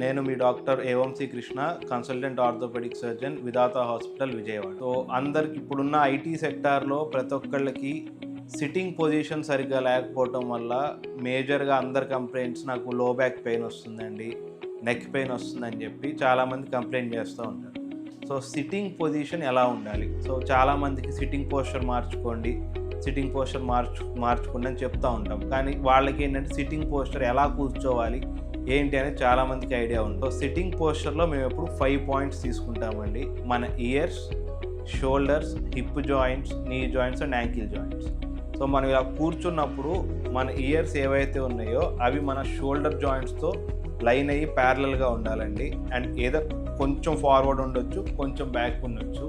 నేను మీ doctor A Vamsi Krishna, consultant orthopaedic surgeon, Vidhata hospital, Vijayawada. So అందరికి ఇప్పుడున్న ఐటీ సెక్టార్లో ప్రతి ఒక్కళ్ళకి సిట్టింగ్ పొజిషన్ సరిగ్గా లేకపోవటం వల్ల మేజర్గా అందరి కంప్లైంట్స్ నాకు లో బ్యాక్ పెయిన్ వస్తుందండి, నెక్ పెయిన్ వస్తుందని చెప్పి చాలామంది కంప్లైంట్ చేస్తూ ఉంటారు. సో సిట్టింగ్ పొజిషన్ ఎలా ఉండాలి? సో చాలామందికి సిట్టింగ్ పోస్చర్ మార్చుకోండి, సిట్టింగ్ పోస్చర్ మార్చుకోండి అని చెప్తూ ఉంటాం. కానీ వాళ్ళకి ఏంటంటే సిట్టింగ్ పోస్చర్ ఎలా కూర్చోవాలి ఏంటి అనేది చాలామందికి ఐడియా ఉంది. సో సిట్టింగ్ పోస్చర్లో మేము ఎప్పుడు 5 పాయింట్స్ తీసుకుంటామండి. మన ఇయర్స్, షోల్డర్స్, హిప్ జాయింట్స్, నీ joints and ankle joints. So మనం ఇలా కూర్చున్నప్పుడు మన ఇయర్స్ ఏవైతే ఉన్నాయో అవి మన షోల్డర్ జాయింట్స్తో లైన్ అయ్యి ప్యారలల్గా ఉండాలండి. అండ్ ఏదో కొంచెం ఫార్వర్డ్ ఉండొచ్చు, కొంచెం బ్యాక్ ఉండొచ్చు.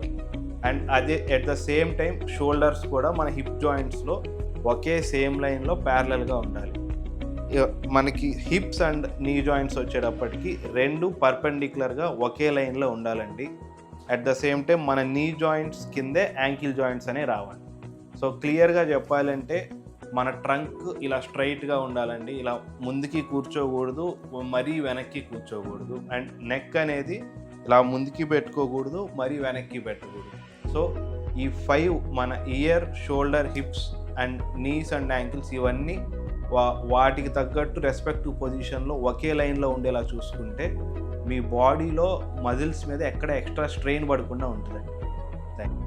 అండ్ అదే at the same time shoulders కూడా మన హిప్ జాయింట్స్లో ఒకే సేమ్ లైన్లో ప్యారలల్గా ఉండాలి. మనకి హిప్స్ అండ్ నీ జాయింట్స్ వచ్చేటప్పటికి 2 పర్పెండిక్యులర్గా ఒకే లైన్లో ఉండాలండి. అట్ ద సేమ్ టైం మన నీ జాయింట్స్ కిందే యాంకిల్ జాయింట్స్ అనేవి రావాలి. సో క్లియర్గా చెప్పాలంటే మన ట్రంక్ ఇలా స్ట్రైట్గా ఉండాలండి. ఇలా ముందుకి కూర్చోకూడదు, మరీ వెనక్కి కూర్చోకూడదు. అండ్ నెక్ అనేది ఇలా ముందుకి పెట్టుకోకూడదు, మరీ వెనక్కి పెట్టకూడదు. సో ఈ 5 మన ear, shoulder, hips and knees and ankles ఇవన్నీ వాటికి తగ్గట్టు రెస్పెక్టివ్ పొజిషన్లో ఒకే లైన్లో ఉండేలా చూసుకుంటే మీ బాడీలో మజిల్స్ మీద ఎక్కడ ఎక్స్ట్రా స్ట్రెయిన్ పడకుండా ఉంటుందండి. Thank you.